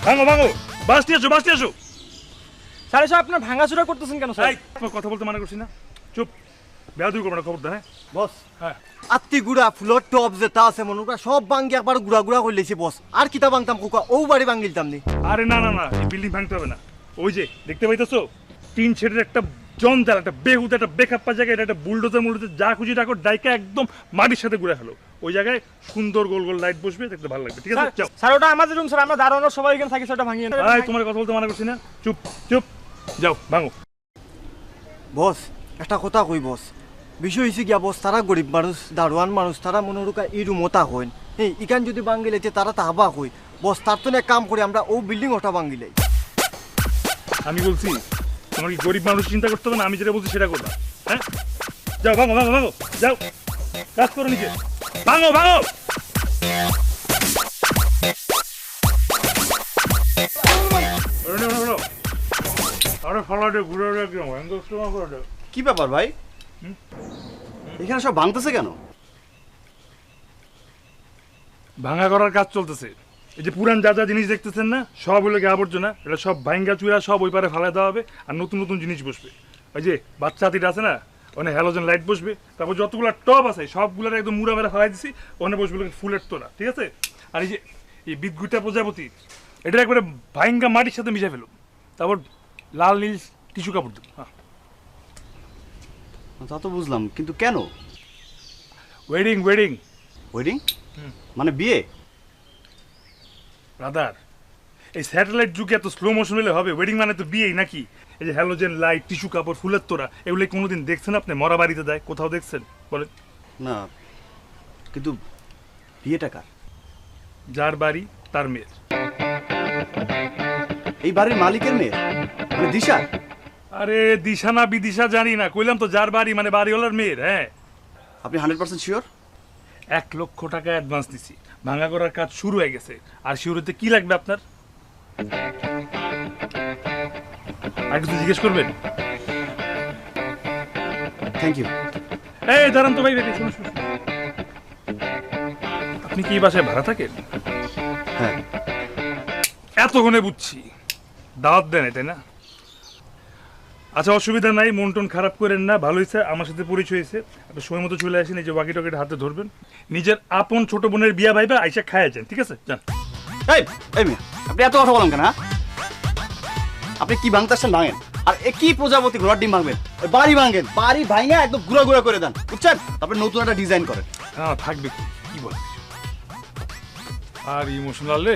ভাঙো ভাঙো, বাস নিয়ে আসো। স্যার এসব আপনার ভাঙাচোরা করতেছেন কেন স্যার? কথা বলতে মানা করছি না, চুপ। বেয়াদবি করবে না, খবর দেয়। বস হ্যাঁ, আত্মি গুড়া ফুলর টপ যেটা আছে মনে করা সব ভাঙ্গি একবার গুড়া গুড়া করে লেছি বস। আর কিতা ভাঙতাম কোকা ও বাড়ি ভাঙিলতাম নি। আরে না, এই বিল্ডিং ভাঙতে হবে না। ওই যে দেখতে পাইতেছো, টিন শেডের একটা জঞ্জাল, একটা বেহুদ, একটা বেখাপ্পা জায়গায়, এটা একটা বুলডোজার যা খুঁজি রাখো, ডাইকা একদম মাটির সাথে ঘুরে ফেলো। ওই জায়গায় সুন্দর গোল গোল লাইট বসবে, দেখতে ভালো লাগবে। ঠিক আছে, যাও। স্যার ওটা আমাদের রুম স্যার, আমরা দাঁড়ানোর সবাই এখানে থাকি, সেটা ভাঙিয়ে ভাই তোমার কথা বলতে মানা করছি না, চুপ। যাও ভাঙো। বস একটা কথা কই বস, বিষয় হয়েছে গিয়া বস, তারা গরিব মানুষ, দারোয়ান মানুষ, তারা মনে রুকা এই রুমতা হইন। এই ইকান যদি ভাঙ্গিলে তারা তাহাবা হই বস, তার তো এক কাম করি আমরা ও বিল্ডিং ওটা ভাঙ্গিলে। আমি বলছি তোমার কি গরিব মানুষ চিন্তা করতে হবে না, আমি যেটা বলছি সেটা করবা। হ্যাঁ, যাও ভাঙো, যাও, কাজ করো নিজে, ভাঙো। কি ব্যাপার ভাই, এখানে সব ভাঙতেছে কেন? ভাঙা করার কাজ চলতেছে। এই যে পুরান যা জিনিস দেখতেছেন না, সব হলো গিয়ে আবর্জনা, এটা সব ভাঙ্গা চুরা সব ওই পারে ফেলা দেওয়া হবে, আর নতুন জিনিস বসবে। ওই যে বাচ্চা হাতিটা আছে না, ওখানে হ্যালোজেন লাইট বসবে। তারপর যতগুলো টব আছে সবগুলোর একদম মুড়া মেরা ফেলাই দিছি, ওখানে বসবে ফুলের তোলা। ঠিক আছে, আর এই যে এই বিদগুটা প্রজাপতি, এটা একবারে ভাঙ্গা মাটির সাথে মিশে ফেলো। তারপর লাল নীল টিস্যু কাপড় দেবো। হ্যাঁ, তা তো বুঝলাম, কিন্তু কেন? ওয়েডিং ওয়েডিং মানে বিয়ে? ব্রাদার, এই স্যাটেলাইট যুগে এত স্লো মোশন হলে হবে? ওয়েডিং মানে তো বিয়েই নাকি? এই যে হ্যালোজেন লাইট, টিস্যু কাপড়, ফুলের তোড়া, এগুলো কোনোদিন দেখছেন আপনি? মরা বাড়িতে দেয়, কোথাও দেখছেন বলেন? না, কিন্তু বিয়েটা কার? যার বাড়ি তার মেয়ের। এই বাড়ির মালিকের মেয়ে মানে দিশা? আরে দিশা না বিদিশা জানি না, কইলাম তো যার বাড়ি মানে বাড়িওয়ালার মেয়ের। হ্যাঁ, আপনি 100% শিওর? 1 লক্ষ টাকা অ্যাডভান্স দিছি, ভাঙা করার কাজ শুরু হয়ে গেছে। আর শিউরিতে কি লাগবে আপনার? আর কিছু জিজ্ঞেস করবেন? Thank you. এই দাঁড়ান তো ভাই, শুনুন। আপনি কি এই বাসায় ভাড়া থাকেন? হ্যাঁ। এতক্ষণে বুঝছি, দাওয়াত দেন তাই না? আচ্ছা, অসুবিধা নাই, মন টন খারাপ করেন না, ভালো হয়েছে আমার সাথে পরিচয় হয়েছে। আপনি সময় মতো চলে আসেন, এই যে ওয়াকি টকিটা হাতে ধরবেন, নিজের আপন ছোট বোনের বিয়া ভাইবা আইসা খায়া যান। ঠিক আছে, যান। এই মিয়া, আপনি এত কথা বলেন কেন? আপনি কি ভাঙতেছেন ভাঙেন, আর কি প্রজাপতি ঘোড়ার ডিম ভাঙবেন? ওই বাড়ি ভাঙেন, বাড়ি ভাঙা একদম গুঁড়া করে দেন, বুঝছেন? তারপরে নতুন একটা ডিজাইন করেন। হ্যাঁ থাকবে, কি বলে আর ইমোশনাল রে।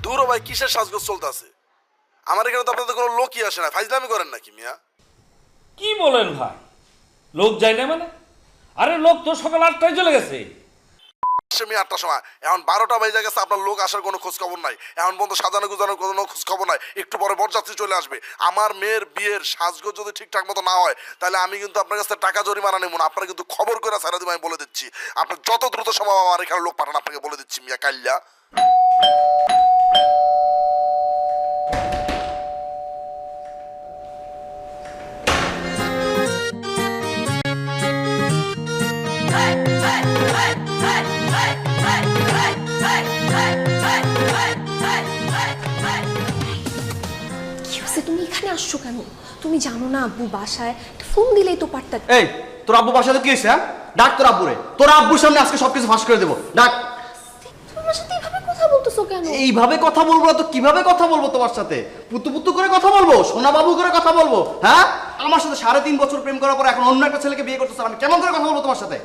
দূর ভাই, কিসের সাজগোজ চলতেছে? আমার এখানে তো আপনাদের কোনো লোকই আসে না, ফাইজলামি করেন নাকি মিয়া? কি বলেন ভাই, লোক যায় না মানে? আরে লোক তো সকাল 8টায় চলে গেছে। মিয়া 8টার সময়, এখন 12টা বেজে গেছে, আপনার লোক আসার কোনো খোঁজ খবর নাই। এখন পর্যন্ত সাজানো গুজানোর কোনো খোঁজ খবর নাই। একটু পরে বরযাত্রী চলে আসবে। আমার মেয়ের বিয়ের সাজগোজ যদি ঠিকঠাক মতো না হয়, তাহলে আমি কিন্তু আপনার কাছে টাকা জরিমানা নেব না, আপনারা কিন্তু খবর করে ছাড়া দিব। আমি বলে দিচ্ছি, আপনার যত দ্রুত সম্ভব আমার এখানে লোক পাঠান, আপনাকে বলে দিচ্ছি মিয়া কাইল্লা। তুমি এখানে আসছো কেন? তুমি জানো না আব্বু বাসায়? ফোন দিলেই তো পারতা। এই তোর আব্বু বাসাতে কি হয়েছে? হ্যাঁ, ডাক তোর আব্বুরে। তোর আব্বুর সামনে আজকে সবকিছু ফাঁস করে দেবো, ডাক। তুমি আমার সাথে এইভাবে কথা বলতেছো কেন? এইভাবে কথা বলবো না তো কিভাবে কথা বলবো? তোমার সাথে পুতু করে কথা বলবো, সোনা বাবু করে কথা বলবো? হ্যাঁ, আমার সাথে 3.5 বছর প্রেম করার পর এখন অন্য একটা ছেলেকে বিয়ে করতেছ, আমি কেমন করে কথা বলবো তোমার সাথে?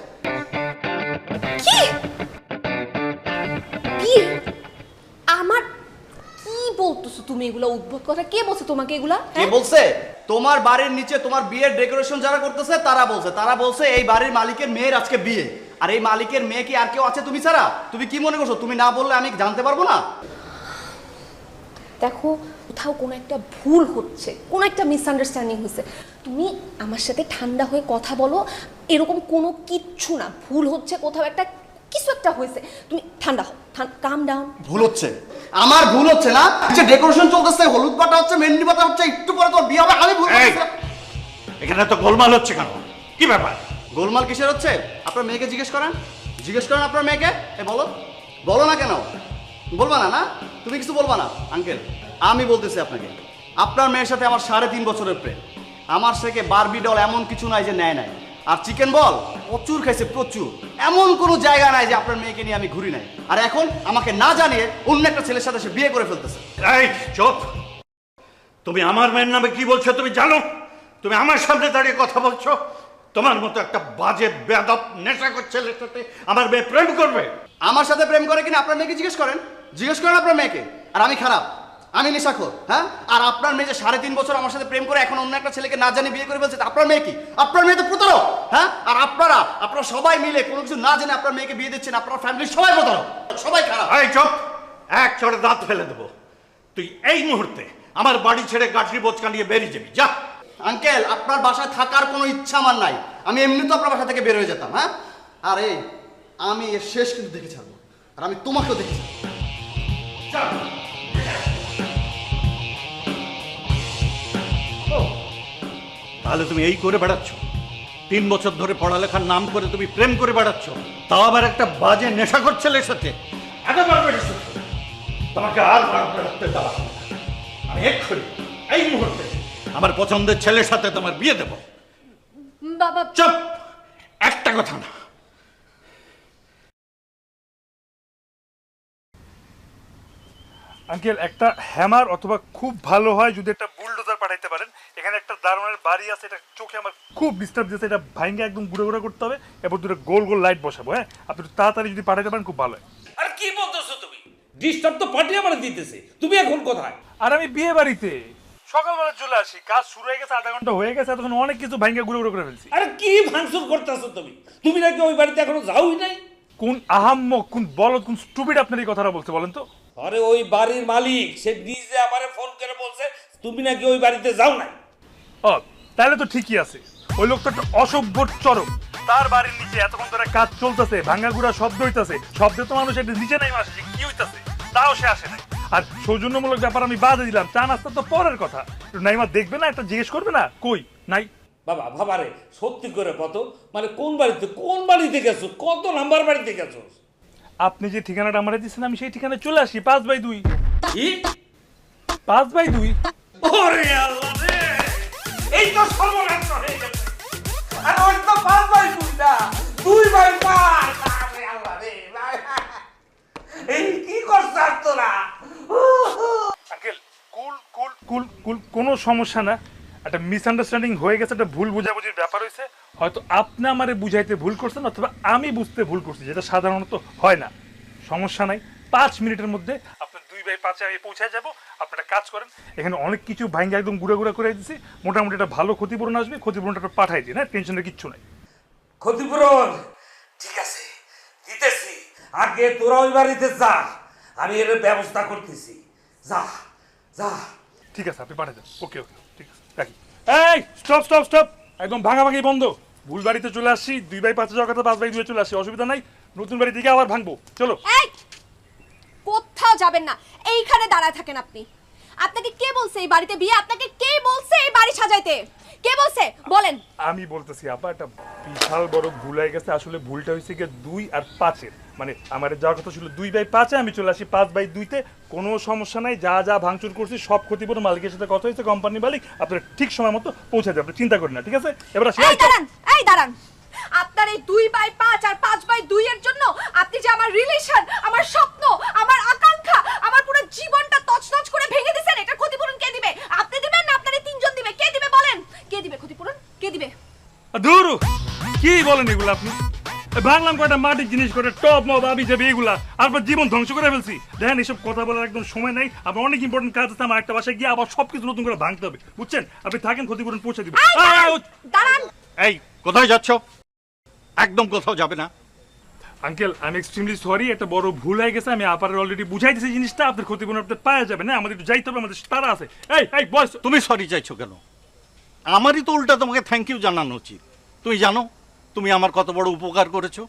কি বিয়ে? আমার কি বলতেছো তুমি এগুলা উদ্ভট কথা? কে বলছে তোমাকে এগুলা? কে বলছে? তোমার বাড়ির নিচে তোমার বিয়ের ডেকোরেশন যারা করতেছে তারা বলছে এই বাড়ির মালিকের মেয়ের আজকে বিয়ে। আর এই মালিকের মেয়ে কি আর কেউ আছে তুমি ছাড়া? তুমি কি মনে করছো তুমি না বললে আমি জানতে পারবো না? দেখো, কোথাও কোনো একটা ভুল হচ্ছে, কোনো একটা মিসআন্ডারস্ট্যান্ডিং হচ্ছে। তুমি আমার সাথে ঠান্ডা হয়ে কথা বলো, এরকম কোনো কিচ্ছু না। ভুল হচ্ছে কোথাও একটা, কিছু একটা হয়েছে, তুমি ঠান্ডা হও, কাম ডাউন। ভুল হচ্ছে, আমার ভুল হচ্ছে না, যে ডেকোরেশন চলতেছে, হলুদ বাটা হচ্ছে, মেহেন্দি বাটা হচ্ছে, একটু পরে তোমার বিয়ে হবে, আমি ভুল এই! করছি। এখানে তো গোলমাল হচ্ছে কেন? কি ব্যাপার? গোলমাল কিসের হচ্ছে? আপনার মেয়েকে জিজ্ঞেস করেন, আপনার মেয়েকে। বলো, বলো না কেন? বলবা না? না, তুমি কিছু বলবা না? আঙ্কেল, আমি বলতেছি আপনাকে, আপনার মেয়ের সাথে আমার 3.5 বছরের প্রেম। আমার থেকে বারবি ডল এমন কিছু নাই যে নেয় নাই, আর চিকেন বল প্রচুর খাইছে, প্রচুর। এমন কোনো জায়গা নাই যে আপনার মেয়েকে নিয়ে আমি ঘুরি নাই। আর এখন আমাকে না জানিয়ে অন্য একটা ছেলের সাথে সে বিয়ে করে ফেলতেছে। এই চুপ! তুমি আমার মেয়ের নামে কি বলছো তুমি জানো? তুমি আমার সামনে দাঁড়িয়ে কথা বলছো? তোমার মতো একটা বাজে বেয়াদব নেশাখোর ছেলের সাথে আমার মেয়ে প্রেম করবে? আমার সাথে প্রেম করে কিনা আপনার মেয়েকে জিজ্ঞেস করেন, আপনার মেয়েকে। আর আমি খারাপ, আমি নেশাখোর? হ্যাঁ, আর আপনার মেয়ে যে 3.5 বছর আমার সাথে প্রেম করে এখন অন্য একটা ছেলেকে না জানি বিয়ে করে ফেলছে, আপনার মেয়ে কি? আপনার মেয়ে তো প্রতারক। হ্যাঁ, আর আপনারা সবাই মিলে কোনো কিছু না জেনে আপনার মেয়েকে বিয়ে দিচ্ছেন, আপনার ফ্যামিলির সবাই প্রতারক, সবাই খারাপ। এই চুপ! এক চড়ে দাঁত ফেলে দেবো। তুই এই মুহূর্তে আমার বাড়ি ছেড়ে গাঠরি বোচকা নিয়ে বেরিয়ে যাবি, যা। আঙ্কেল, আপনার বাসায় থাকার কোনো ইচ্ছা আমার নাই, আমি এমনি তো আপনার বাসা থেকে বের হয়ে যেতাম। হ্যাঁ, আর এই আমি এর শেষ কিন্তু দেখে ছাড়বো, আর আমি তোমাকেও দেখে ছাড়বো। তাহলে তুমি এই করে বেড়াচ্ছ? 3 বছর ধরে পড়ালেখার নাম করে তুমি প্রেম করে বেড়াচ্ছ, তাও আবার একটা বাজে নেশাখোর ছেলের সাথে। এতবার বেড়েছ, তোমাকে আর রাখতে দেওয়া হবে না। আমি এক্ষুনি এই মুহূর্তে আমার পছন্দের ছেলের সাথে তোমার বিয়ে দেব। বাবা চুপ! একটা কথা না। আঙ্কেল, একটা হ্যামার অথবা খুব ভালো হয় যদি একটা বুলডোজার পাঠাইতে পারেন। এখানে একটা দারুণের বাড়ি আছে, এটা চোখে আমার খুব ডিস্টার্ব দিচ্ছে, এটা ভাঙ্গে একদম গুঁড়ো গুঁড়ো করতে হবে, এরপর দুটো গোল গোল লাইট বসাবো। হ্যাঁ, আপনি একটু তাড়াতাড়ি যদি পাঠাইতে পারেন খুব ভালো হয়। আরে কি বলতেছো তুমি? ডিস্টার্ব তো পার্টি আমার দিতেছে, তুমি এখন কোথায়? আর আমি বিয়ে বাড়িতে সকালবেলা চলে আসি, কাজ শুরু হয়ে গেছে, আধা ঘন্টা হয়ে গেছে, তখন অনেক কিছু ভাঙ্গে গুঁড়ো গুঁড়ো করে ফেলছি। আরে কি ভাঙচুর করতেছো তুমি? তুমি নাকি ওই বাড়িতে এখনো যাওই নাই? কোন আহাম্মক, কোন বলদ, কোন স্টুপিড আপনার এই কথাটা বলতে বলেন তো? আরে ওই বাড়ির মালিক সে নিজে আমারে ফোন করে বলছে তুমি নাকি ওই বাড়িতে যাও নাই। ও, তাহলে তো ঠিকই আছে। ওই লোকটা একটা অসভ্য চরম। তার বাড়ির নিচে এতক্ষণ ধরে কাজ চলতেছে, ভাঙ্গা গুড়া শব্দ হইতাছে, শব্দে তো মানুষ একটু নিচে নাই আসে, কি হইতাছে তাও সে আসে নাই। আর সৌজন্যমূলক ব্যাপার আমি বাদে দিলাম, চা নাস্তা তো পরের কথা। নাইমা দেখবে না, একটা জিজ্ঞেস করবে না কই নাই? বাবা বাবারে সত্যি করে কত, মানে কোন বাড়িতে গেছো, কত নাম্বার বাড়িতে গেছো? আপনি যে ঠিকানাটা আমারে দিচ্ছেন আমি সেই ঠিকানায় চলে আসি, 5/2। কি 5/2? ওরে আল্লাহ রে, এই তো সর্বনাশ হয়ে গেছে। আর ওই তো 5/2 না, 2/5। আরে আল্লাহ রে, এই কি করছস তোরা? আঙ্কেল, কুল কুল কুল কুল, কোনো সমস্যা না। একটা মিসআন্ডারস্ট্যান্ডিং হয়ে গেছে, একটা ভুল বোঝাবুঝির ব্যাপার হয়েছে। হয়তো আপনি আমারে বুঝাইতে ভুল করছেন অথবা আমি বুঝতে ভুল করছি, যেটা সাধারণত হয় না। সমস্যা নাই, 5 মিনিটের মধ্যে আপনার 2/5 আমি পৌঁছায় যাব। আপনারা কাজ করেন, এখানে অনেক কিছু ভাঙ্গে একদম গুঁড়া গুঁড়া করে দিচ্ছি, মোটামুটি একটা ভালো ক্ষতিপূরণ আসবে, ক্ষতিপূরণটা পাঠাই দিন। হ্যাঁ, টেনশনের কিচ্ছু নাই। ক্ষতিপূরণ ঠিক আছে, দিতেছি। আগে তোরা ওই বাড়িতে যা, আমি এর ব্যবস্থা করতেছি। যা যা। ঠিক আছে, আপনি পাঠিয়ে দেন। ওকে ওকে, ঠিক আছে, রাখি। এই স্টপ স্টপ স্টপ, একদম ভাঙাভাঙি বন্ধ। ভুল বাড়িতে চলে আসছি, 2/5 যাওয়ার কথা 5/2 চলে আসছি, অসুবিধা নাই। নতুন বাড়ি দিকে আবার ভাঙবো, চলো। এই কোথাও যাবেন না, এইখানে দাঁড়ায় থাকেন আপনি। আপনাকে কে বলছে এই বাড়িতে বিয়ে? আপনাকে কে বলছে এই বাড়ি সাজাইতে? কে বলছে বলেন? আমি বলতেছি আপা, একটা বিশাল বড় ভুল হয়ে গেছে। আসলে ভুলটা হয়েছে গিয়ে 2 আর 5-এর, মানে আমার যাওয়ার কথা ছিল 2/5-এ, আমি চলে আসি 5/2-তে। কোনো সমস্যা নাই, যা যা ভাঙচুর করছি সব ক্ষতিপূরণ মালিকের সাথে কথা হয়েছে, কোম্পানি মালিক আপনারা ঠিক সময় মতো পৌঁছে দেবে, আপনি চিন্তা করেন না, ঠিক আছে? এবার আসি। এই দাঁড়ান, এই দাঁড়ান। আপনার এই 2/5 আর 5/2 এর জন্য আপনি যে আমার রিলেশন, আমার স্বপ্ন, আমার আকাঙ্ক্ষা, আমার পুরো জীবনটা তছনছ করে ভেঙে দিয়েছেন, এটা ক্ষতিপূরণ কে দিবে? আপনি দিবেন না আপনার এই তিনজন দিবে? কে দিবে বলেন? কে দিবে ক্ষতিপূরণ? কে দিবে? দূর, কি বলেন এগুলো আপনি? ভাঙলাম কয়টা মাটির জিনিস, করে টপ মব আবি যাবে এগুলা, আর জীবন ধ্বংস করে ফেলছি। দেখেন, এসব কথা বলার একদম সময় নাই। আমার অনেক ইম্পর্টেন্ট কাজ আছে, আমার একটা বাসায় গিয়ে আবার সবকিছু নতুন করে ভাঙতে হবে, বুঝছেন? আপনি থাকেন, ক্ষতিপূরণ পৌঁছে দিবেন। দাঁড়ান। এই কোথায় যাচ্ছ? একদম কোথাও যাবে না। আঙ্কেল, আমি এক্সট্রিমলি সরি, একটা বড় ভুল হয়ে গেছে। আমি আপারে অলরেডি বুঝাই দিয়েছি জিনিসটা, আপনার ক্ষতিপূরণ আপনি পাওয়া যাবে না। আমাদের একটু যাইতে হবে, আমাদের তারা আছে। এই বয়স, তুমি সরি চাইছো কেন? আমারই তো উল্টা তোমাকে থ্যাংক ইউ জানানো উচিত। তুমি জানো তুমি আমার কত বড় উপকার করেছো?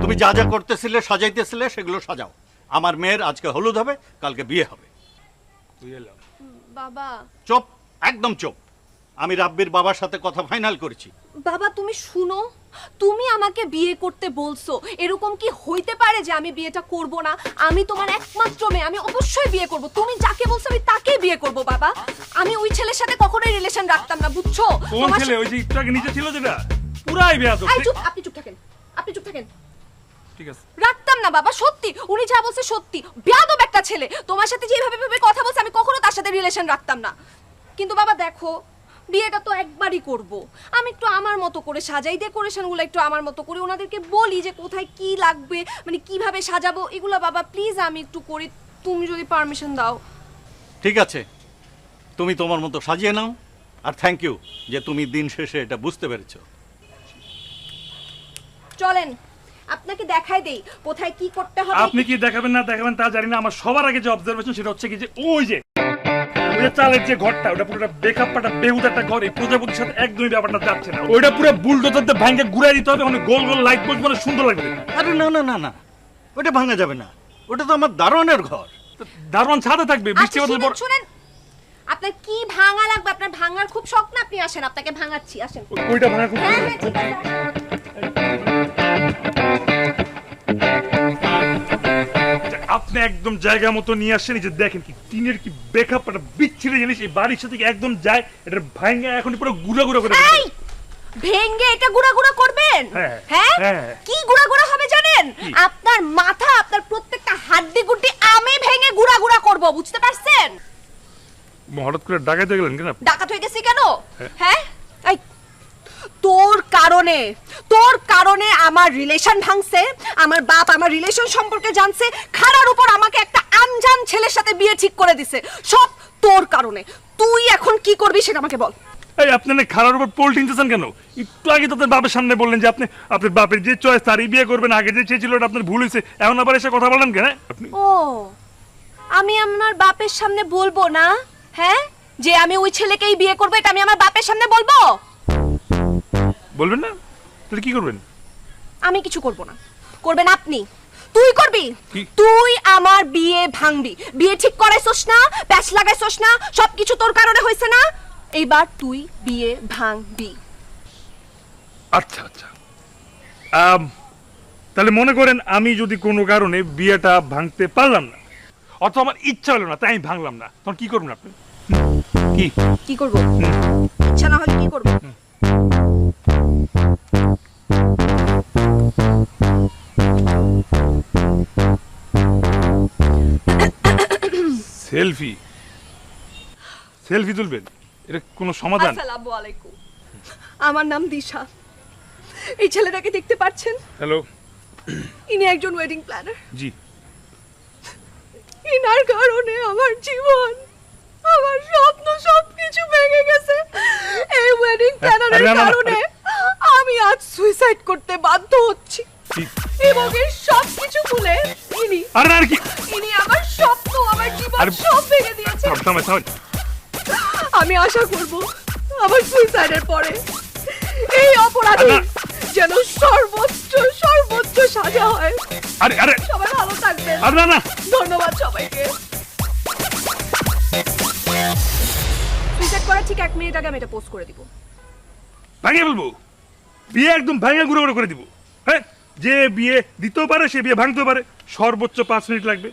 তুমি তুমি যা যা করতেছিলে সাজাইতেছিলে সেগুলো সাজাও। আমার মেয়ের আজকে হলুদ হবে, কালকে বিয়ে হবে। বাবা চুপ, একদম চুপ। আমি রাব্বির বাবার সাথে কথা ফাইনাল করেছি। বাবা তুমি শুনো, তুমি আমাকে বিয়ে করতে বলছো, এরকম কি হইতে পারে যে আমি বিয়েটা করব না? আমি তোমার একমাত্র মেয়ে, আমি অবশ্যই বিয়ে করব। তুমি যাকে বলছো আমি তাকেই বিয়ে করব বাবা। আমি ওই ছেলের সাথে কখনোই রিলেশন রাখতাম না, বুঝছো? কোন ছেলে? ওই যে একটু আগে নিচে ছিল যেটা, পুরাই বেয়াদব। এই চুপ, আপনি চুপ থাকেন, আপনি চুপ থাকেন। ঠিক আছে, রাখতাম না বাবা, সত্যি উনি যা বলছে সত্যি। বেয়াদব একটা ছেলে, তোমার সাথে যেভাবে ভাবে কথা বলছে আমি কখনো তার সাথে রিলেশন রাখতাম না। কিন্তু বাবা দেখো, বিয়েটা তো একবারই করব, আমি একটু আমার মতো করে সাজাই, ডেকোরেশনগুলো একটু আমার মতো করে ওনাদেরকে বলি যে কোথায় কি লাগবে, মানে কিভাবে সাজাবো এগুলো। বাবা প্লিজ আমি একটু করি, তুমি যদি পারমিশন দাও। ঠিক আছে, তুমি তোমার মতো সাজিয়ে নাও। আর থ্যাংক ইউ যে তুমি দিন শেষে এটা বুঝতে পেরেছো। চলেন আপনাকে দেখাই দেই কোথায় কি করতে হবে। আপনি কি দেখাবেন না দেখাবেন তা জানি না, আমার সবার আগে যে অবজারভেশন সেটা হচ্ছে কি যে ওই যে চালের যে ঘরটা, ওটা পুরোটা বেকআপ পাটা বেহুদ একটা ঘর, এই প্রজাপতির সাথে একদমই ব্যাপারটা যাচ্ছে না। ওইটা পুরো বুলডোজারতে ভাঙে ঘুরাই দিতে হবে, অনেক গোল গোল লাইট বসবে, মানে সুন্দর লাগবে। আরে না না না না, ওটা ভাঙা যাবে না, ওটা তো আমার দারোয়ানের ঘর। দারোয়ান ছাদে থাকবে, বৃষ্টি আচ্ছা, বাদল পর। শুনেন আপনার কি ভাঙা লাগবে? আপনার ভাঙার খুব শখ না? আপনি আসেন, আপনাকে ভাঙাচ্ছি, আসেন। ওইটা ভাঙা খুব হ্যাঁ হ্যাঁ ঠিক আছে। আপনি একদম জায়গা মতো নিয়ে আসেন। এই যে দেখেন কি টিনের কি বেকআপ একটা বিচ্ছিরি জিনিস, এই বাড়ির সাথে কি একদম যায়, এটা ভাঙা এখন পুরো গুঁড়া গুঁড়া করে এই ভেঙ্গে এটা গুড়া গুড়া করবেন? হ্যাঁ, হ্যাঁ হ্যাঁ। কি গুড়া গুড়া হবে জানেন? আপনার মাথা, আপনার প্রত্যেকটা হাড্ডি গুড্ডি আমি ভেঙে গুড়া গুড়া করব, বুঝতে পারছেন? হঠাৎ করে ডাকাইতে গেলেন কেন? ডাকাত হয়ে গেছি কেন? হ্যাঁ এই তোর কারণে আমার রিলেশন ভাঙছে, আমার বাপ আমার রিলেশন সম্পর্কে জানছে, খারার উপর আমাকে একটা আনজান ছেলের সাথে বিয়ে ঠিক করে দিছে, সব তোর কারণে। তুই এখন কি করবি সেটা আমাকে বল। এই আপনি না খারার উপর পোল টিনতেছেন কেন? একটু আগে তো আপনার বাপের সামনে বললেন যে আপনি আপনার বাপের যে চয়েস তারই বিয়ে করবেন, আগে যে চেয়েছিল ওটা আপনার ভুল হয়েছে, এখন আবার এসে কথা বলেন কেন আপনি? ও আমি আমার বাপের সামনে বলবো না? হ্যাঁ যে আমি ওই ছেলেকেই বিয়ে করবো, এটা আমি আমার বাপের সামনে বলবো? বলবেন না? তাহলে কি করবেন? আমি কিছু করব না, করবেন আপনি। তুই করবি, কি? তুই আমার বিয়ে ভাঙবি। বিয়ে ঠিক করাইছস না, প্যাচ লাগাইছস না, সবকিছু তোর কারণে হয়েছে না, এইবার তুই বিয়ে ভাঙবি। আচ্ছা আচ্ছা, তাহলে মনে করেন আমি যদি কোনো কারণে বিয়েটা ভাঙতে পারলাম না, অথবা আমার ইচ্ছা হলো না তাই আমি ভাঙলাম না, তখন কি করবেন আপনি? কি কি করব? ইচ্ছা না হলে কি করব? সেলফি? সেলফি তুলবেন? এটা কোনো সমাধান? আসসালামু আলাইকুম, আমার নাম দিশা। এই ছেলেটাকে দেখতে পাচ্ছেন? হ্যালো। ইনি একজন ওয়েডিং প্ল্যানার। জি। ইনার কারণে আমার জীবন, আমার স্বপ্ন সবকিছু ভেঙে গেছে। এই ওয়েডিং প্ল্যানারের না, না, না, কারণে আমি আজ সুইসাইড করতে বাধ্য হচ্ছি। এবং এই সবকিছু ভুলে আরে আর কি, ইনি আমার স্বপ্ন, আমার জীবন আরে, সব ভেঙে দিয়েছে। থামেন, থামেন। আমি আশা করব আমার সুইসাইডের পরে এই অপরাধী আরে, যেন সর্বোচ্চ সাজা হয়। আরে আরে সবাই ভালো থাকবেন। আরে না না, ধন্যবাদ সবাইকে। সুইসাইড করার ঠিক 1 মিনিট আগে আমি এটা পোস্ট করে দিব। ভাঙিয়ে বলবো? বিয়ে একদম ভাঙা গুঁড়ো গুঁড়ো করে দিব? হ্যাঁ, যে বিয়ে দিতেও পারে সে বিয়ে ভাঙতেও পারে। সর্বোচ্চ 5 মিনিট লাগবে।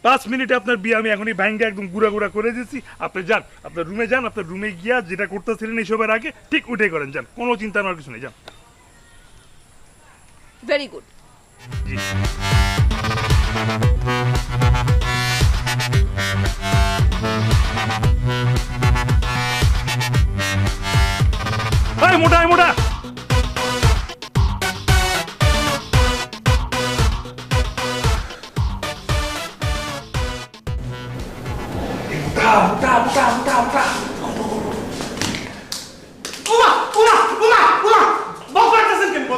5 মিনিটে আপনার বিয়ে আমি এখনই ভাঙ্গে একদম গুঁড়া গুঁড়া করে দিচ্ছি। আপনি যান, আপনার রুমে যান, আপনার রুমে গিয়া যেটা করতেছিলেন এইসবের আগে ঠিক উঠে করেন, যান, কোনো চিন্তা নেওয়ার কিছু নেই, যান। Very good. জি। এই মোটা, এই মোটা।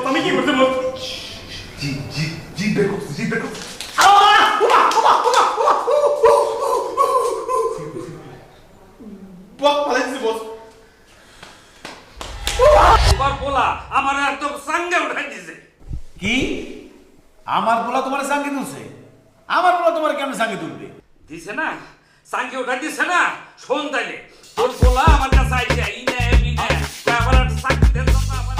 আমি কি করতে বল? জি বের করছি, জি বের করছি। বলা আমার একদম সাঙ্গে উঠাই দিছে। কি আমার পোলা তোমার সাঙ্গি তুলছে? আমার পোলা তোমার কেমন সাঙ্গি তুলবে? দিছে না সাঙ্গে ওটা দিছে না শোন তাইলে তোর বলা আমার কাছে আইছে ইনে ইনে আবার একটা সাঙ্গে দেন না আবার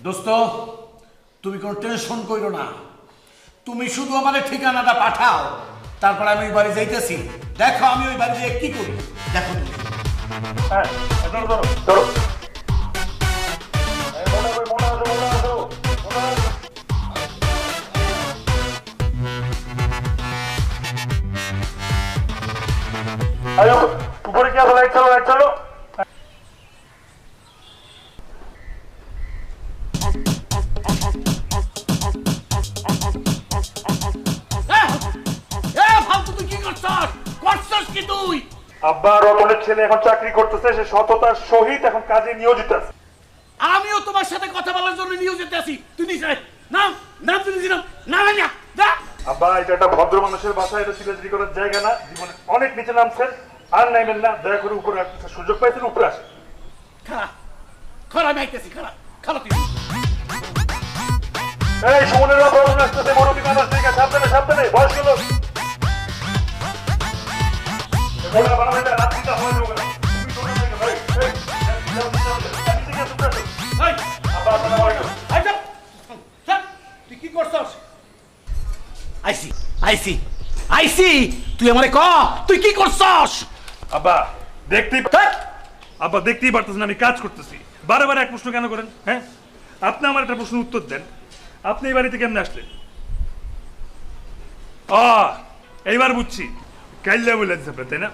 দোস্ত, তুমি কোনো টেনশন করো না, তুমি শুধু আমাদের ঠিকানাটা পাঠাও, তারপরে আমি ওই বাড়ি যাইতেছি। দেখো আমি ওই বাড়ি গিয়ে কি করি, দেখো তুমি। হ্যাঁ ধরো ধরো ধরো উপরে কি আছে? লাইট চালো, লাইট চালো। তুই কি করছস? করছস কি তুই? আব্বা রতনের ছেলে এখন চাকরি করতেছে, সে সততার সহিত এখন কাজে নিয়োজিত আছে। আমিও তোমার সাথে কথা বলার জন্য নিয়োজিত আছি। তুই নিশ্চয় নাম নাম তুই নিছিলাম না না না। আব্বা এটা একটা ভদ্র মানুষের বাসা, এটা চিলাচিলি করার জায়গা না। জীবনে অনেক নিচে নামছেন, আর নাইবেন না। দয়া করে উপরে আসতে সুযোগ পাইছেন, উপরে আসেন। খারাপ খারাপ আমি আইতেছি, খারাপ খারাপ তুই। এই সুমনেরা বড় আসতেছে, মুরব্বী মানুষ থেকে সাবধানে সাবধানে, বয়স্ক লোক। ওরা বানাবে রাত্রিটা হয়ে যাবে না। তুমি তোমরা থেকে ভাই এই এই আব্বা আসসালামু আলাইকুম। আইসা চল, তুই কি করছস? আইসি আইসি আইসি, তুই আমারে ক তুই কি করছস? আব্বা দেখতেই আব্বা দেখতেই পারতেছেন আমি কাজ করতেছি। বারে বারে এক প্রশ্ন কেন করেন? হ্যাঁ, আপনি আমার একটা প্রশ্ন উত্তর দেন। আপনি এই বাড়িতে কেমনে আসলেন? এইবার বুঝছি, কাইল্লা বলে আপনার, তাই না?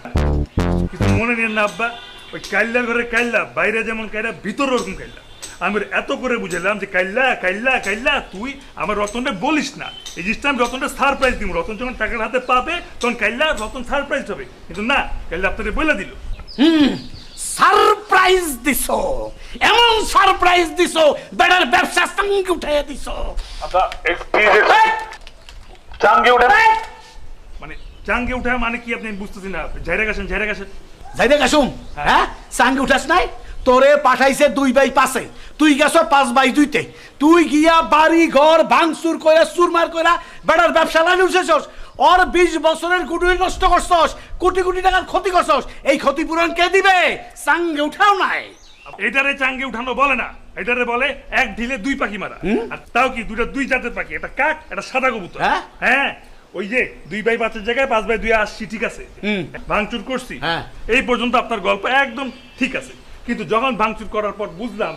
কিছু মনে নেন না আব্বা, ওই কাইল্লা ঘরে কাইল্লা, বাইরে যেমন কাইল্লা ভিতরে ওরকম কাইল্লা। আমি এত করে বুঝালাম যে কাইল্লা কাইল্লা কাইল্লা, তুই আমার রতনটা বলিস না। এই জিনিসটা আমি রতনটা সারপ্রাইজ দিব। রতন যখন টাকার হাতে পাবে তখন কাইল্লা রতন সারপ্রাইজ হবে, কিন্তু না, কাইল্লা আপনাকে বলে দিল। সারপ্রাইজ দিছো, এমন সারপ্রাইজ দিছো, বেড়ার ব্যবসা সঙ্গে উঠাইয়া দিছো। আচ্ছা এক্সকিউজ, চাঙ্গে উঠে মানে চাঙ্গে উঠা মানে কি আপনি বুঝতেছেন না? ঝাইরা গেছেন, ঝাইরা গেছেন। যাইতে গেছুম, হ্যাঁ সঙ্গে উঠাস নাই? তোরে পাঠাইছে 2/5, তুই গেছো 5/2তে। তুই গিয়া বাড়ি ঘর ভাঙচুর করে চুরমার করে বেড়ার ব্যবসা লাইনে উঠেছস। ওর 20 বছরের গুডউইল নষ্ট করছস, কোটি কোটি টাকার ক্ষতি করছস। এই ক্ষতিপূরণ কে দিবে? সঙ্গে উঠাও নাই। এটারে চাঙ্গে উঠানো বলে না, এটারে বলে এক ঢিলে দুই পাখি মারা। আর তাও কি দুই জাতের পাখি, একটা কাক, একটা সাদা কবুতর। হ্যাঁ ওই যে 2/5 জায়গায় 5/2 আসছি, ঠিক আছে, ভাঙচুর করছি, এই পর্যন্ত আপনার গল্প একদম ঠিক আছে। কিন্তু যখন ভাঙচুর করার পর বুঝলাম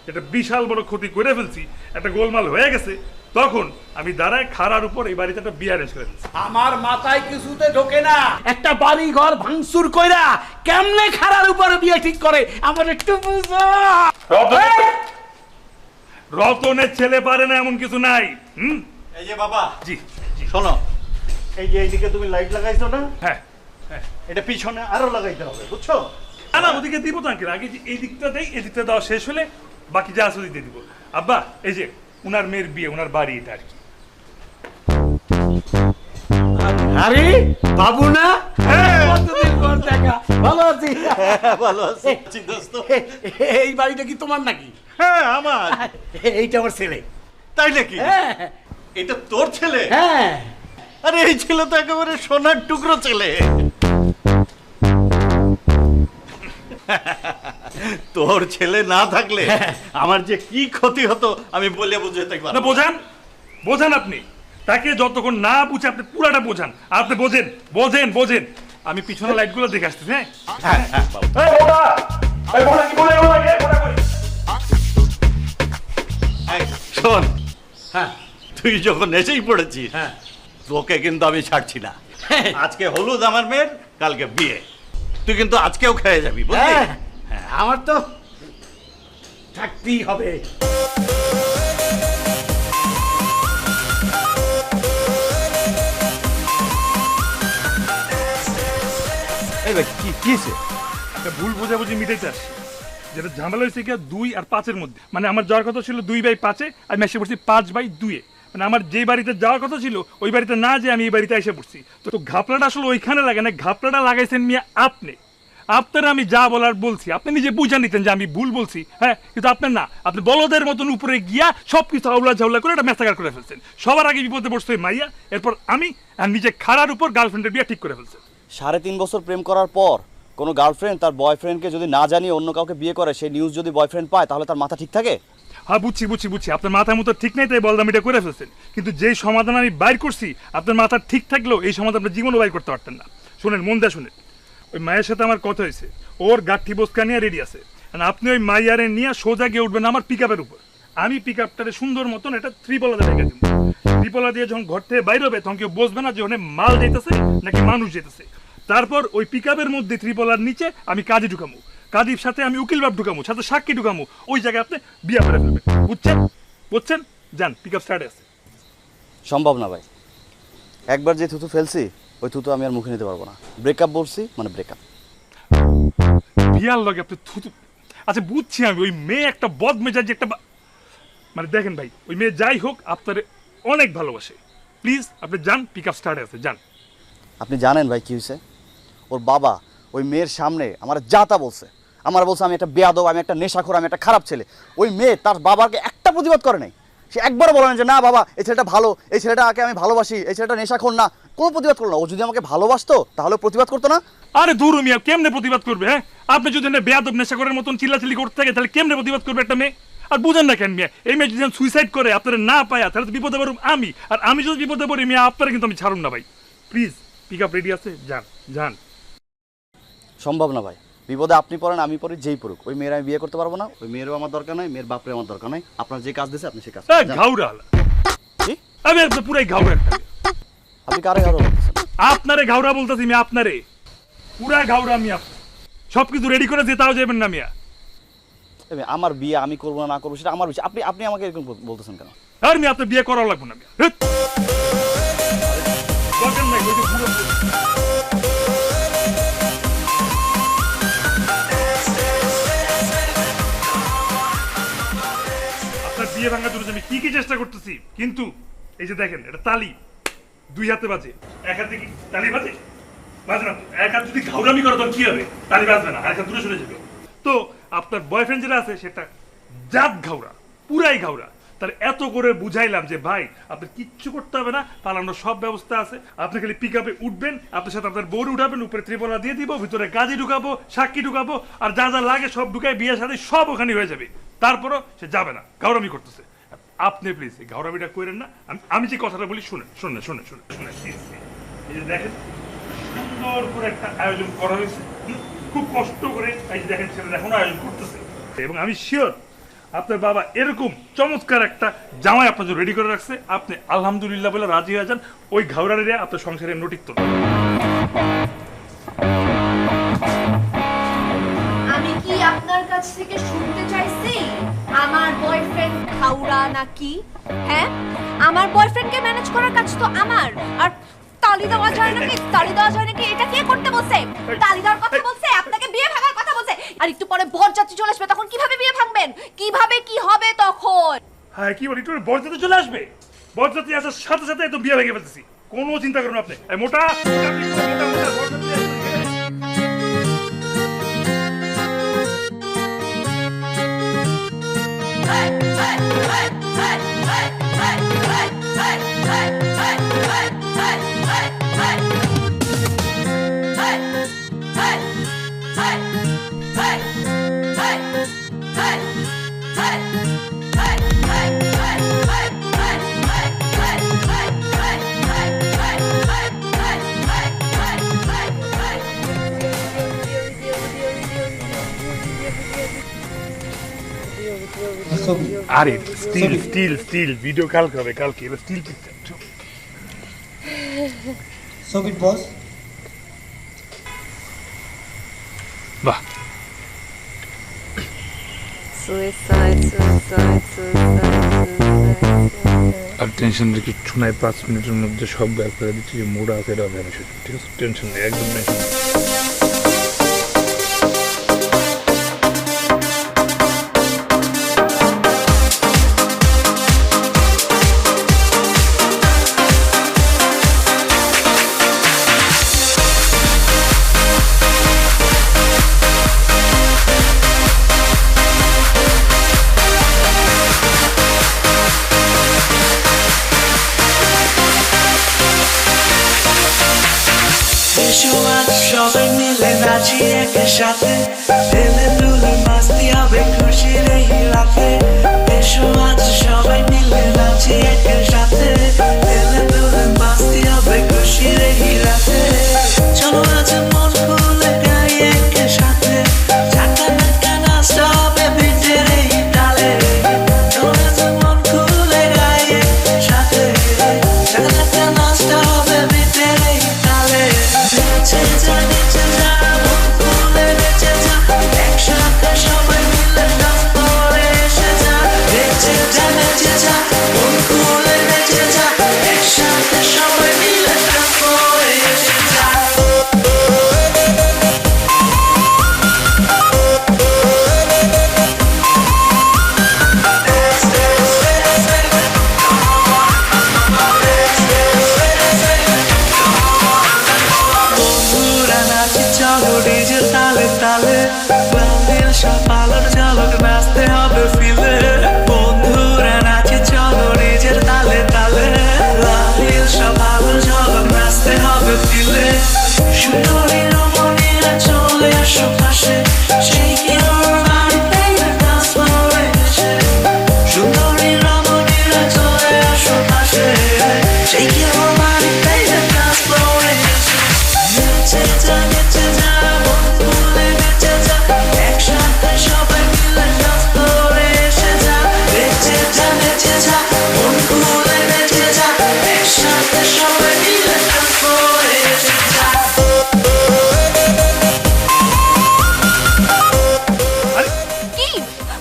এটা বিশাল বড় ক্ষতি করে ফেলছি, একটা গোলমাল হয়ে গেছে, তখন আমি দাঁড়ায় খাড়ার উপর এই বাড়িতে একটা বিয়ে অ্যারেঞ্জ করে ফেলছি। আমার মাথায় কিছুতে ঢোকে না, একটা বাড়ি ঘর ভাঙচুর কইরা কেমনে খাড়ার উপর বিয়ে ঠিক করে, আমার একটু বুঝো। রতনের ছেলে পারে না এমন কিছু নাই। এই যে বাবা, জি শোনো, এই যে এইদিকে তুমি লাইট লাগাইছো না, হ্যাঁ, এটা পিছনে আরো লাগাইতে হবে, বুঝছো? না ওদিকে দিব তো আঙ্কেল, আগে এই দিকটা দেই, এই দিকটা দেওয়া শেষ হলে বাকি যা আছে দিতে দিব। আব্বা এই যে উনার মেয়ের বিয়ে, উনার বাড়ি এটা আর কি। আরে বাবু না, কতদিন পর দেখা, ভালো আছি? ভালো আছি দোস্ত। এই বাড়িটা কি তোমার নাকি? হ্যাঁ আমার। এইটা আমার ছেলে। তাই নাকি? এটা তোর ছেলে? হ্যাঁ। আরে এই ছেলে তো একেবারে সোনার টুকরো ছেলে। তোর ছেলে না থাকলে আমার যে কি ক্ষতি হতো আমি বলে বুঝাতে পারবো না। বোঝান বোঝান, আপনি তাকে যতক্ষণ না বুঝে আপনি পুরাটা বোঝান। আপনি বোঝেন বোঝেন বোঝেন, আমি পিছনে লাইটগুলো দেখে আসতেছি। হ্যাঁ শোন, হ্যাঁ তুই যখন এসেই পড়েছিস, তোকে কিন্তু আমি ছাড়ছি না। আজকে হলুদ আমার মেয়ের, কালকে বিয়ে, তুই কিন্তু আজকেও খেয়ে যাবি, বুঝলি? আমার তো থাকতেই হবে। এই ভাই কি হয়েছে? একটা ভুল বোঝাবুঝি মিটাইতে আসছি, যেটা ঝামেলা হয়েছে কি 2 আর 5-এর মধ্যে। মানে আমার যাওয়ার কথা ছিল 2/5-এ, আমি এসে পড়ছি 5/2-এ। মানে আমার যে বাড়িতে যাওয়ার কথা ছিল ওই বাড়িতে না যে আমি এই বাড়িতে এসে পড়ছি। তো ঘাপলাটা আসলে ওইখানে লাগে না, ঘাপলাটা লাগাইছেন মিয়া আপনি। আপনারা আমি যা বলার বলছি, আপনি নিজে বুঝে নিতেন যে আমি ভুল বলছি, হ্যাঁ, কিন্তু আপনার না, আপনি বলদের মতন উপরে গিয়া সব কিছু আউলা ঝাউলা করে একটা মেসাকার করে ফেলছেন। সবার আগে বিপদে পড়ছে ওই মাইয়া, এরপর আমি আর নিজে খাড়ার উপর গার্লফ্রেন্ডের বিয়ে ঠিক করে ফেলছেন। 3.5 বছর প্রেম করার পর কোনো গার্লফ্রেন্ড তার বয়ফ্রেন্ডকে যদি না জানিয়ে অন্য কাউকে বিয়ে করে, সেই নিউজ যদি বয়ফ্রেন্ড পায়, তাহলে তার মাথা ঠিক থাকে? হ্যাঁ, বুঝছি, আপনার মাথার মতো ঠিক নেই তাই বলদামিটা করে ফেলছেন, কিন্তু যেই সমাধান আমি বাইর করছি আপনার মাথা ঠিক থাকলেও এই সমাধান আপনার জীবনও বাইর করতে পারতেন না। শোনেন, মন দিয়ে শুনেন, ওই মায়ের সাথে আমার কথা হয়েছে, ওর গাঠি বসকা নিয়ে রেডি আছে, আপনি ওই মাইয়ারে নিয়ে সোজা গিয়ে উঠবেন আমার পিক আপের উপর। আমি পিক আপটারে সুন্দর মতন এটা ত্রিপলা দিয়ে রেখে দিব। ত্রিপলা দিয়ে যখন ঘর থেকে বাইর হবে তখন কেউ বসবে না যে ওখানে মাল যেতেছে নাকি মানুষ যেতেছে। তারপর ওই পিক আপের মধ্যে ত্রিপলার নিচে আমি কাজী ঢুকামু, কাজীর সাথে আমি উকিল বাপ ঢুকামু, সাথে সাক্ষী ঢুকামু, ওই জায়গায় আপনি বিয়া করে ফেলবেন। বুঝছেন? যান, পিক আপ স্টার্টে আছে। সম্ভব না ভাই, একবার যে থুতু ফেলছি ওই থুতু আমি আর মুখে নিতে পারবো না। ব্রেকআপ বলছি মানে ব্রেকআপ। বিয়ার লগে আপনি থুতু, আচ্ছা বুঝছি আমি, ওই মেয়ে একটা বদ মেজাজি একটা মানে দেখেন ভাই, ওই মেয়ে যাই হোক আপনার অনেক ভালোবাসে, প্লিজ আপনি যান, পিক আপ স্টার্টে আছে, যান। আপনি জানেন ভাই কি হয়েছে? ওর বাবা ওই মেয়ের সামনে আমার যা তা বলছে, আমার বলছে আমি একটা বেয়াদব, আমি একটা নেশাখোর, আমি একটা খারাপ ছেলে। ওই মেয়ে তার বাবাকে একটা প্রতিবাদ করে নাই, সে একবারও বলে না যে না বাবা এই ছেলেটা ভালো, এই ছেলেটাকে আমি ভালোবাসি, এই ছেলেটা নেশাখোর না, কোনো প্রতিবাদ করলো না। ও যদি আমাকে ভালোবাসতো তাহলে প্রতিবাদ করতো না? আরে দূর মিয়া, কেমনে প্রতিবাদ করবে? হ্যাঁ, আপনি যদি বেয়াদব নেশাখোরের মতন চিল্লাচিল্লি করতে থাকে তাহলে কেমনে প্রতিবাদ করবে একটা মেয়ে? আর বুঝেন না কেন মিয়া, এই মেয়ে যদি সুইসাইড করে আপনারা না পায়া তাহলে তো বিপদে পড়ুম আমি, আর আমি যদি বিপদে পড়ি মিয়া আপনারা কিন্তু আমি ছাড়ুন না ভাই। প্লিজ পিক আপ রেডি আছে, যান। সম্ভব না ভাই, বিপদে আপনি পড়েন আমি পড়ি, যেই পড়ুক, ওই মেয়ের আমি বিয়ে করতে পারবো না। ওই মেয়েরও আমার দরকার নাই, মেয়ের বাপরে আমার দরকার নাই। আপনার যে কাজ দিয়েছে আপনি সে কাজ ঘাউরা, আমি একদম পুরাই ঘাউরা একটা। আপনি কারে ঘাউরা বলতেছেন? আপনারে ঘাউরা বলতেছি মিয়া, আপনারে পুরা ঘাউরা মিয়া, সবকিছু রেডি করে যেতাও যাবেন না মিয়া। আমার বিয়ে আমি করবো না করবো সেটা আমার বিষয়, আপনি আমাকে এরকম বলতেছেন কেন? আর মিয়া আপনার বিয়ে করাও লাগবে না মিয়া, দরকার নাই। ওই যে পুরো আপনার বিয়ে ভাঙার জন্য আমি কি চেষ্টা করতেছি, কিন্তু এই যে দেখেন এটা তালি দুই হাতে বাজে, এক হাতে কি তালি বাজে? বাজে না। এক হাত যদি ঘাউরামি করে তখন কি হবে? তালি বাজবে না, আর এক হাত দূরে সরে যাবে। তো আপনার বয়ফ্রেন্ড যেটা আছে সেটা জাত ঘাউরা, পুরাই ঘাউরা। তাহলে এত করে বুঝাইলাম যে ভাই আপনার কিচ্ছু করতে হবে না, পালানোর সব ব্যবস্থা আছে, আপনি খালি পিক আপে উঠবেন, আপনার সাথে আপনার বউ উঠাবেন, উপরে ত্রিপলা দিয়ে দিব, ভিতরে গাজি ঢুকাবো, সাক্ষী ঢুকাবো, আর যা যা লাগে সব ঢুকাই, বিয়ের সাথে সব ওখানে হয়ে যাবে। তারপরও সে যাবে না, ঘাউরামি করতেছে। আপনি প্লিজ এই ঘাউরামিটা করেন না। আমি যে কথাটা বলি শুনেন। এই যে দেখেন সুন্দর করে একটা আয়োজন করা হয়েছে, খুব কষ্ট করে, এই যে দেখেন ছেলেরা এখন আয়োজন করতেছে, এবং আমি শিওর আপনার বাবা এরকম চমৎকার একটা জামাই আপনার জন্য রেডি করে রাখছে। আপনি আলহামদুলিল্লাহ বলে রাজি হয়ে যান, ওই ঘাউরারে আপনার সংসারে নোটিক তো। আমি কি আপনার কাছ থেকে শুনতে চাইছি আমার বয়ফ্রেন্ড খাউরা নাকি? হ্যাঁ, আমার বয়ফ্রেন্ডকে ম্যানেজ করার কাজ তো আমার। আর তালি দেওয়া যায় নাকি এটা কে করতে বলছে? তালি দেওয়ার কথা বলছে, আপনাকে বিয়ে ভাঙার কথা বলছে। আর একটু পরে বরযাত্রী চলে আসবে, তখন কিভাবে বিয়ে ভাঙবেন? কিভাবে কি হবে তখন? হ্যাঁ, কি বলি, একটু বরযাত্রী চলে আসবে, বরযাত্রী আসার সাথে সাথে একদম বিয়ে ভেঙে ফেলতেছি, কোনো চিন্তা করুন আপনি। মোটা আরে স্টিল ভিডিও কালকে হবে, কালকে এবার স্টিল পিকচার। ছবি বস বাহ, আর টেনশন রেখে শোনায় 5 মিনিটের মধ্যে সব ব্যাক করে দিচ্ছি, যে মোড়া আছে এটা হবে, ঠিক আছে? টেনশন নেই, একদম টেনশন নেই। এসো আজ সবাই মিলে নাচি একসাথে ঢেলে দুলে মাস্তি হবে খুশির এই রাতে এসো আজ সবাই মিলে নাচি একসাথে ঢেলে দুলে মাস্তি হবে খুশির এই রাতে চলো আজ মন খুলে গাই একসাথে ঝাঁকা নাকা নাচটা হবে বিটের এই তালে চলো আজ মন খুলে গাই একসাথে ঝাঁকা নাকা নাচটা হবে বিটের এই তালে নেচে যা মন খুলে নেচে যা একসাথে সবাই মিলে ডান্স করে এসে যা নেচে যা মন খুলে নেচে যা একসাথে সবাই মিলে ডান্স করে এসে যা বন্ধুরা নাচি চলো ডিজের তালে তালে বাংলাদেশ সব আলোর ঝলক নাচতে হবে ফিলে বন্ধুরা নাচি চলো ডিজের তালে তালে বাংলাদেশ সব আলোর ঝলক নাচতে হবে ফিলে সুন্দরী রমণীরা চলে আসো পাশে সেই কি ওর বাড়িতে ডান্স করে এসে সুন্দরী রমণীরা চলে আসো পাশে সেই কি ওর বাড়িতে ডান্স করে এসে নেচে যা মন খুলে নেচে যা একসাথে সবাই মিলে ডান্স করে এসে যা নেচে যা মন খুলে নেচে যা একসাথে সবাই মিলে ডান্স করে এসে যা কি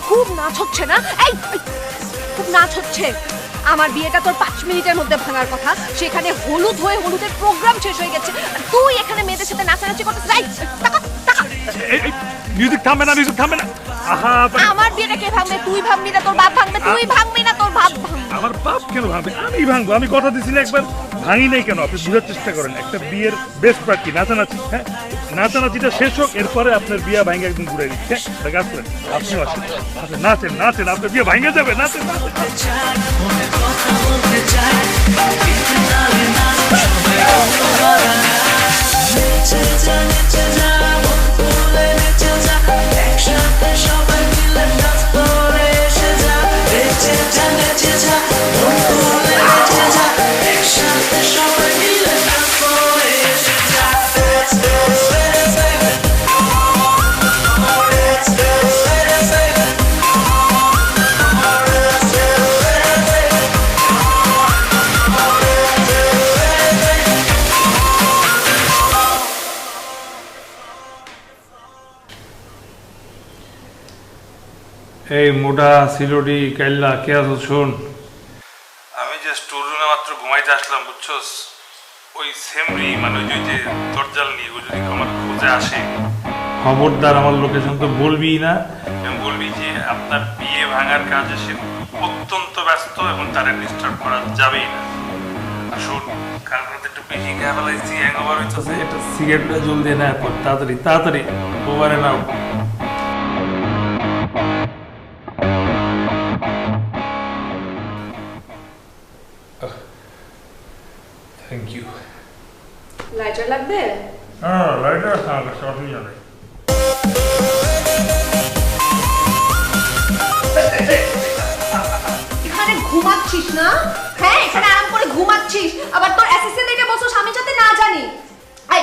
খুব নাচ হচ্ছে না এই খুব নাচ হচ্ছে আমার বিয়েটা তোর 5 মিনিটের মধ্যে ভাঙার কথা সেখানে হলুদ হয়ে হলুদের প্রোগ্রাম শেষ হয়ে গেছে আর তুই এখানে মেয়েদের সাথে নাচানাচি করতেছিস এই টাকা মিউজিক থামবে না আহা আমার বিয়েটা কে ভাঙবে তুই ভাঙবি না তোর বাপ ভাঙবে তুই ভাঙবি না তোর বাপ ভাঙবে আমার বাপ কেন ভাঙবে আমি ভাঙবো আমি কথা দিয়েছিলাম একবার ভাঙি নাই কেন আপনি বোঝার চেষ্টা করেন একটা বিয়ের বেস্ট পার্ট কি নাচানাচি হ্যাঁ নাচানাচিটা শেষ হোক এরপরে আপনার বিয়ে ভাঙে একদম ঘুরে দিচ্ছে হ্যাঁ কাজ করেন আপনিও আসেন আচ্ছা নাচেন আপনার বিয়ে ভাঙে যাবে নাচেন মনে কথা বলতে চাই কিন্তু তালে না সবাই নেচে যা মন খুলে নেচে যা একসাথে সবাই মিলে ডান্স করে এসে যা নেচে যা মন খুলে নেচে যা একসাথে সবাই মিলে ডান্স করে এসে যা এই মোটা সিলোডি কাইল্লা কে আছো শোন আমি যে স্টোর রুমে মাত্র ঘুমাইতে আসলাম বুঝছস ওই সেমরি মানে ওই যে দরজাল নিয়ে ও যদি আমার খোঁজে আসে খবরদার আমার লোকেশন তো বলবি না এবং বলবি যে আপনার বিয়ে ভাঙার কাজে সে অত্যন্ত ব্যস্ত এবং তারা ডিস্টার্ব করা যাবেই না আর শোন কালকে একটু বেশি খেয়ে ফেলাইছি হ্যাংওভার হইতেছে এটা সিগারেটটা জলদি না তাড়াতাড়ি ওভারে নাও থ্যাংক ইউ লাইটার লাগবে হ্যাঁ লাইটার আছে অসুবিধা নেই এখানে ঘুমাচ্ছিস না হ্যাঁ এখানে আরাম করে ঘুমাচ্ছিস আবার তোর অ্যাসিস্ট্যান্ট দেখে বলছো আমি যাতে না জানি এই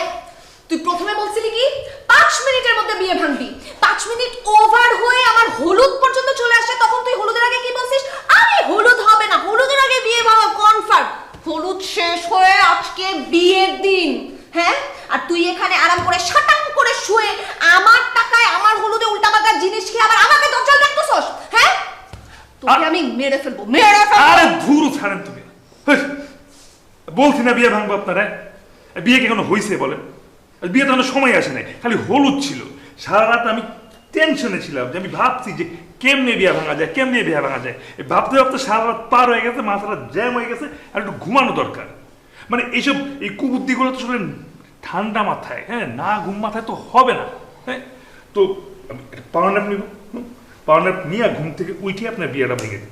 তুই প্রথমে বলছিলি কি 5 মিনিটের মধ্যে বিয়ে ভাঙবি 5 মিনিট ওভার হয়ে আমার হলুদ পর্যন্ত চলে আসছে তখন তুই হলুদের আগে কি বলছিস আরে হলুদ হবে না হলুদের আগে বিয়ে ভাঙা কনফার্ম হলুদ শেষ হয়ে আজকে বিয়ের দিন হ্যাঁ আর তুই এখানে আরাম করে শটাং করে শুয়ে আমার টাকায় আমার হলুদে উল্টাপাল্টা জিনিস খেয়ে আবার আমাকে দরজাল রাখতেছস হ্যাঁ তোকে আমি মেরে ফেলবো আরে ধুরু ছাড়েন তুমি বলছি না বিয়ে ভাঙবো আপনারা বিয়ে কি কোনো হইছে বলেন বিয়ে তো সময় আসে নাই খালি হলুদ ছিল সারা রাত আমি টেনশনে ছিলাম যে আমি ভাবছি যে কেমনে বিয়ে ভাঙা যায় ভাবতে সারা রাত পার হয়ে গেছে মাথাটা জ্যাম হয়ে গেছে আর একটু ঘুমানো দরকার মানে এইসব এই কুবুদ্ধিগুলো তো শুনলেন ঠান্ডা মাথায় হ্যাঁ না ঘুম মাথায় তো হবে না হ্যাঁ তো পাওয়ার ন্যাপ নিব পাওয়ার ন্যাপ নিয়ে ঘুম থেকে উঠে আপনার বিয়েটা ভেঙে দিন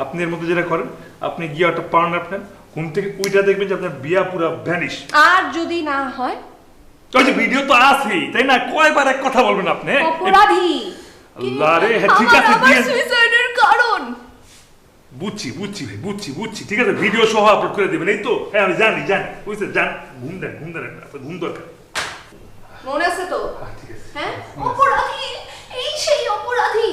আপনি এর মধ্যে যেটা করেন আপনি গিয়ে একটা পাওয়ার ন্যাপ নেন ঘুম থেকে উইটা দেখবেন যে আপনার বিয়া পুরো ভ্যানিশ আর যদি না হয় ওই যে ভিডিও তো আছেই, তাই না? কয়বার এক কথা বলবেন আপনি? অপরাধী আল্লাহ রে, হ্যাঁ ঠিক আছে, আমার দিয়ে সুইসাইডের কারণ। বুঝছি ভাই, বুঝছি, ঠিক আছে, ভিডিও সহ আপলোড করে দেবেন, এই তো? হ্যাঁ আমি জানি, বুঝছেন, ঘুম দেন আপনার ঘুম দরকার। মনে আছে তো? ঠিক আছে। হ্যাঁ, অপরাধী, এই সেই অপরাধী।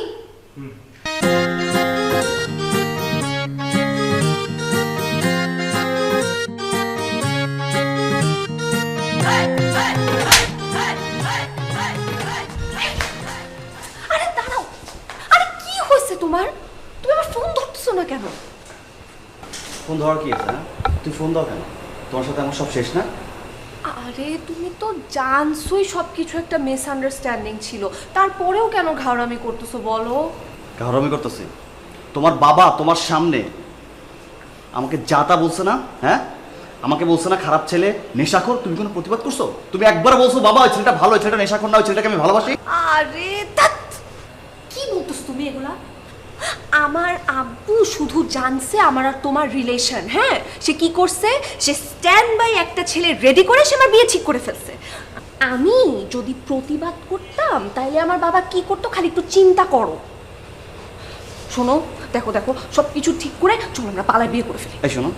আরে দাঁড়াও, আরে কি হয়েছে তোমার? তুমি আমার ফোন ধরতেছো না কেন? ফোন ধরার কি আছে? হ্যাঁ তুই ফোন দাও কেন? তোমার সাথে আমার সব শেষ না? আরে তুমি তো জানছোই সবকিছু একটা মিসআন্ডারস্ট্যান্ডিং ছিল, তারপরেও কেন ঘাড়ামি করতেছো বলো? ঘাড়ামি করতেছি? তোমার বাবা তোমার সামনে আমাকে যা তা বলছে না? হ্যাঁ আমাকে বলছে না খারাপ ছেলে, নেশাখোর? তুমি কোনো প্রতিবাদ করছো? তুমি একবার বলছো বাবা ওই ছেলেটা ভালো, ওই ছেলেটা নেশাখোর না, ওই ছেলেটাকে আমি ভালোবাসি? আরে ধ্যাৎ, কি বলতেছো তুমি এগুলা? আমার আব্বু শুধু জানছে আমার আর তোমার রিলেশন। হ্যাঁ, সে কি করছে? সে স্ট্যান্ড বাই একটা ছেলে রেডি করে সে আমার বিয়ে ঠিক করে ফেলছে। আমি যদি প্রতিবাদ করতাম তাইলে আমার বাবা কি করতো খালি একটু চিন্তা করো। শোনো, দেখো সব কিছু ঠিক করে চলো আমরা পালায় বিয়ে করে ফেলি। এই শোনো,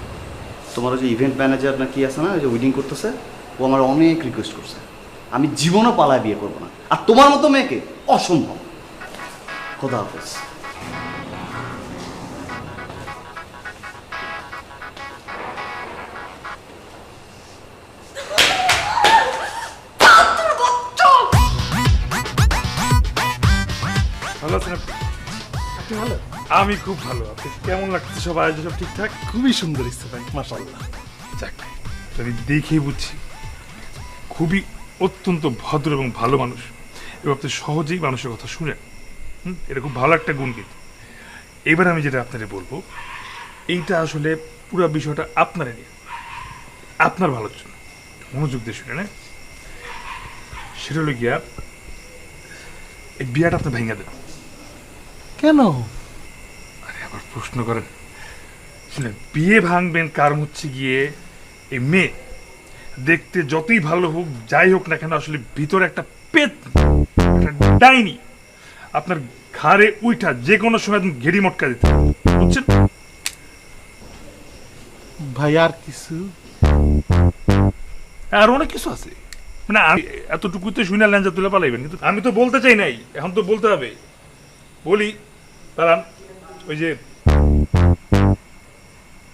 তোমার ওই যে ইভেন্ট ম্যানেজার না কি আছে না, ওই যে ওয়েডিং করতেছে, ও আমার অনেক রিকোয়েস্ট করছে, আমি জীবনও পালায় বিয়ে করবো না, আর তোমার মতো মেয়েকে অসম্ভব। খোদা হাফেজ। ভালো আছেন আপনি? আপনি ভালো? আমি খুব ভালো। আপনি কেমন লাগছে? সব আয়োজন সব ঠিকঠাক? খুবই সুন্দর ইচ্ছে ভাই, মাশাআল্লাহ। যাক, আমি দেখেই বুঝছি খুবই অত্যন্ত ভদ্র এবং ভালো মানুষ, এবং আপনি সহজেই মানুষের কথা শুনেন। এটা খুব ভালো একটা গুণ। কিন্তু এবার আমি যেটা আপনাদের বলবো, এইটা আসলে পুরো বিষয়টা আপনারা নিয়ে, আপনার ভালোর জন্য, মনোযোগ দিয়ে শুনে না। সেটা হলো গিয়া এই বিয়াটা আপনি ভেঙে দেন। কেন? আরে আবার প্রশ্ন করেন। শুনেন, বিয়ে ভাঙবেন কারণ হচ্ছে গিয়ে এই মেয়ে দেখতে যতই ভালো হোক, যাই হোক না কেন, আসলে ভিতরে একটা পেট, একটা ডাইনি আপনার ঘাড়ে উইঠা যে কোনো সময় ঘেড়ি মটকা দিতে, বুঝছেন? ভাই আর কিছু? আর অনেক কিছু আছে, মানে আমি এতটুকুতে শুনে ল্যাঞ্জা তুলে পালাইবেন, কিন্তু আমি তো বলতে চাই নাই, এখন তো বলতে হবে। বলি দাঁড়ান, ওই যে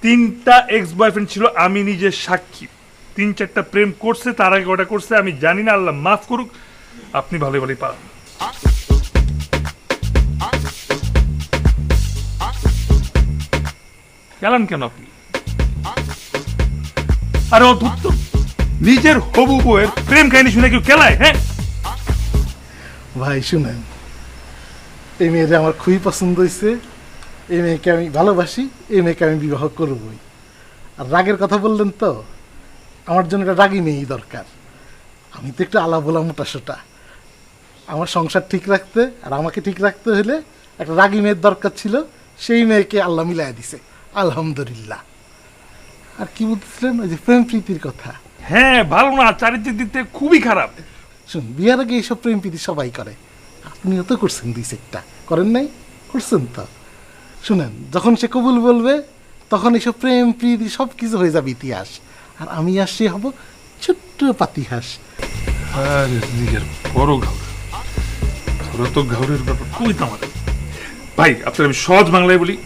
3টা এক্স বয়ফ্রেন্ড ছিল, আমি নিজে সাক্ষী। 3-4টা প্রেম করছে, তার আগে ওটা করছে, আমি জানি না, আল্লাহ মাফ করুক। আপনি ভালো ভালোই পান। গেলেন কেন আপনি? আরে অদ্ভুত তো, নিজের হবু বউয়ের প্রেম কাহিনী শুনে কেউ কেলায়? হ্যাঁ ভাই শুনেন, এই মেয়েটা আমার খুবই পছন্দ হয়েছে, এই মেয়েকে আমি ভালোবাসি, এই মেয়েকে আমি বিবাহ করবই। আর রাগের কথা বললেন তো, আমার জন্য একটা রাগী মেয়েই দরকার। আমি তো একটু আলা বলা মোটা সোটা, আমার সংসার ঠিক রাখতে আর আমাকে ঠিক রাখতে হলে একটা রাগী মেয়ের দরকার ছিল, সেই মেয়েকে আল্লাহ মিলাই দিছে, আলহামদুলিল্লাহ। আর কি বলতেছিলেন? ওই যে প্রেম প্রীতির কথা। হ্যাঁ, ভালো না, চারিত্রিক দিক থেকে খুবই খারাপ। শুন, বিয়ার আগে এইসব প্রেম প্রীতি সবাই করে, আপনিও তো করছেন 2-1টা, করেন নাই? করছেন তো। শুনেন, যখন সে কবুল বলবে তখন এইসব প্রেম প্রীতি সব কিছু হয়ে যাবে ইতিহাস, আর আমি আর সে হব ছোট্ট পাতিহাস। আরে নিজের বড় ঘাউর, তোরা তো ঘাউরের ব্যাপার খুবই আমাদের। ভাই, আপনার আমি সহজ বাংলায় বলি,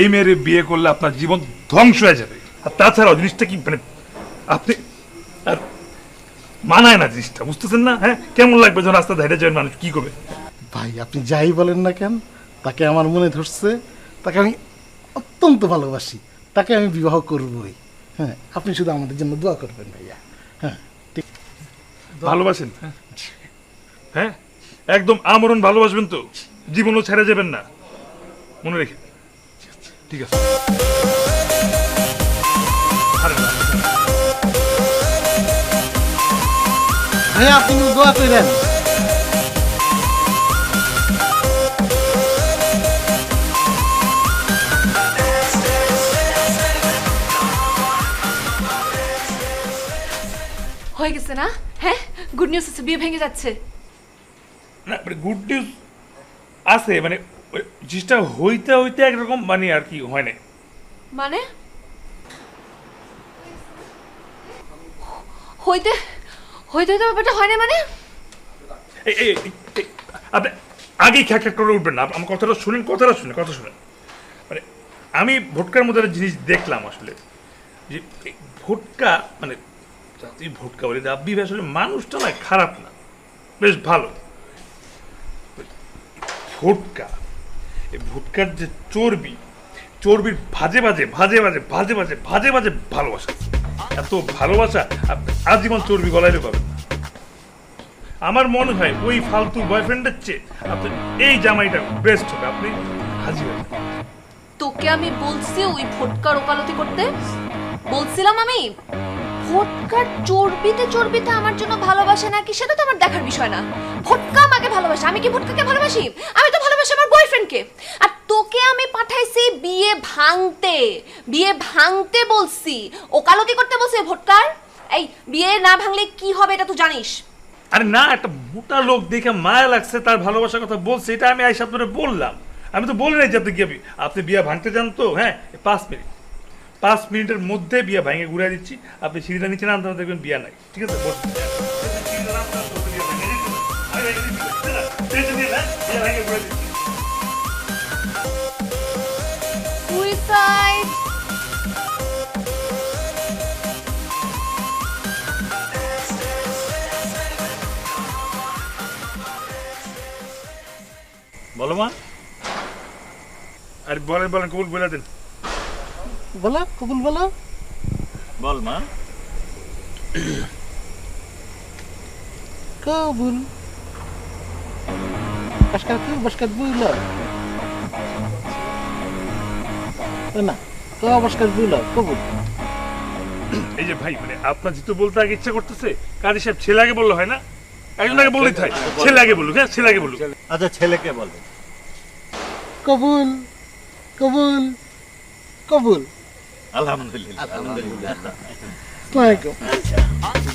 এই মেয়ের বিয়ে করলে আপনার জীবন ধ্বংস হয়ে যাবে। আর তাছাড়াও জিনিসটা কি, মানে আপনি আর মানায় না জিনিসটা, বুঝতেছেন না? হ্যাঁ, কেমন লাগবে যখন রাস্তা ধারে যাবেন, মানুষ কি করবে? ভাই আপনি যাই বলেন না কেন, তাকে আমার মনে ধরছে, তাকে আমি অত্যন্ত ভালোবাসি, তাকে আমি বিবাহ করবই। হ্যাঁ, আপনি শুধু আমাদের জন্য দোয়া করবেন ভাইয়া। হ্যাঁ ঠিক। ভালোবাসেন? হ্যাঁ, একদম আমরণ ভালোবাসবেন তো, জীবনও ছেড়ে যাবেন না, মনে রেখে। ঠিক আছে। ভাইয়া আপনি দোয়া করেন। হয়ে হয়ে গেছে না? হ্যাঁ, গুড নিউজ আছে, বিয়ে ভেঙে যাচ্ছে। না মানে গুড নিউজ আছে, মানে ওই জিনিসটা হইতে হইতে একরকম মানে আর কি হয় না। মানে হইতে হইতে হইতে ব্যাপারটা হয় না মানে? আপনি আগেই খ্যাক করে উঠবেন না, আমার কথাটা শুনেন, কথা শুনেন। মানে আমি ভোটকার মধ্যে একটা জিনিস দেখলাম আসলে, যে ভোটকা মানে তুই ভোটকা বলি রাব্বি ভাই আসলে মানুষটা না খারাপ না, বেশ ভালো। ভোটকা, এই ভোটকার যে চর্বির ভাজে ভাজে ভালোবাসা, এত ভালোবাসা আজীবন চর্বি গলাইলে পাবেন না। আমার মনে হয় ওই ফালতু বয়ফ্রেন্ডের চেয়ে আপনার এই জামাইটা বেস্ট হবে, আপনি হাজি হবেন। তোকে আমি বলছি ওই ভোটকার ওকালতি করতে? বলছিলাম আমি ভোটকার চর্বিতে আমার জন্য ভালোবাসা নাকি সেটা তো আমার দেখার বিষয় না। ভোটকা আমাকে ভালোবাসে, আমি কি ভোটকাকে ভালোবাসি? আমি তো ভালোবাসি আমার বয়ফ্রেন্ডকে। আর তোকে আমি পাঠাইছি বিয়ে ভাঙতে বলছি, ওকালতি করতে বলছি ভোটকার। এই বিয়ে না ভাঙলে কি হবে এটা তো জানিস? আরে না, একটা মোটা লোক দেখে মায়া লাগছে, তার ভালোবাসার কথা বলছে, এটা আমি আইসা আপনারা বললাম। আমি তো বলি নাই যে আপনি বিয়ে ভাঙতে চান তো, হ্যাঁ 5 মিনিটের মধ্যে বিয়ে ভাঙে ঘুরে দিচ্ছি। আপনি সিঁড়িটা নিচে নামতে দেখবেন বিয়ে নাই, ঠিক আছে? সুইসাইড বলো মা। আরে বলেন কবুল বলে দেন। বলো কবুল বলো। বল মা। কবুল বসকাত বুইল না বসকাত বুইল কবুল। এই যে ভাই, মানে আপনার যেহেতু বলতে আগে ইচ্ছা করতেছে, কাজী সাহেব ছেলে আগে বললো হয় না? একজন আগে বললেই থাকে, ছেলে আগে বলুক। হ্যাঁ, ছেলে আগে বলুক। আচ্ছা, ছেলেকে বলবে। কবুল কবুল কবুল। আলহামদুলিল্লাহ।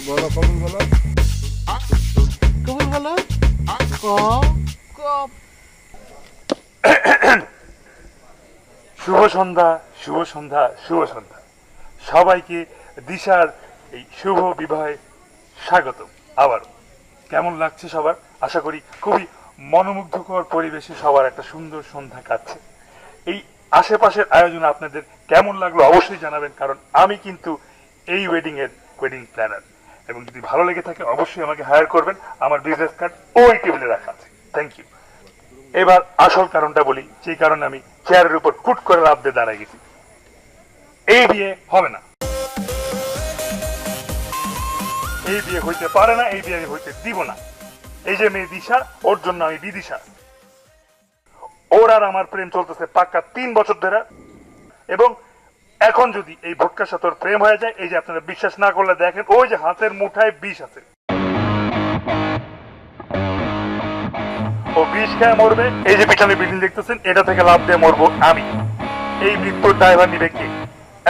বলো কবুল বলো। কবুল বলো। শুভ সন্ধ্যা সবাইকে দিশার এই শুভ বিবাহে স্বাগত। আবারও কেমন লাগছে সবার? আশা করি খুবই মনোমুগ্ধকর পরিবেশে সবার একটা সুন্দর সন্ধ্যা কাটছে। এই আশেপাশের আয়োজন আপনাদের কেমন লাগলো অবশ্যই জানাবেন, কারণ আমি কিন্তু এই ওয়েডিং প্ল্যানার, এবং যদি ভালো লেগে থাকে অবশ্যই আমাকে হায়ার করবেন। আমার বিজনেস কার্ড ওই টেবিলে রাখা আছে। Thank you. এবার আসল কারণটা বলি, যে কারণে আমি চেয়ারের উপর ফুট করে লাফ দিয়ে দাঁড়ায় গেছি। এই বিয়ে হবে না, এই বিয়ে হইতে পারে না, এই বিয়ে আমি হইতে দিব না। এই যে মেয়ে দিশা, ওর জন্য আমি বিদিশা। ওর আর আমার প্রেম চলতেছে পাক্কা 3 বছর ধরে, এবং এখন যদি এই ভোটকার সাথে ওর প্রেম হয়ে যায়, এই যে আপনারা বিশ্বাস না করলে দেখেন, ওই যে হাতের মুঠায় বিষ আছে, ও বিষ খেয়ে মরবে। এই যে পিছনে বিল্ডিং দেখতেছেন, এটা থেকে লাভ দিয়ে মরবো আমি। এই মৃত্যুর ড্রাইভার নিবে কে?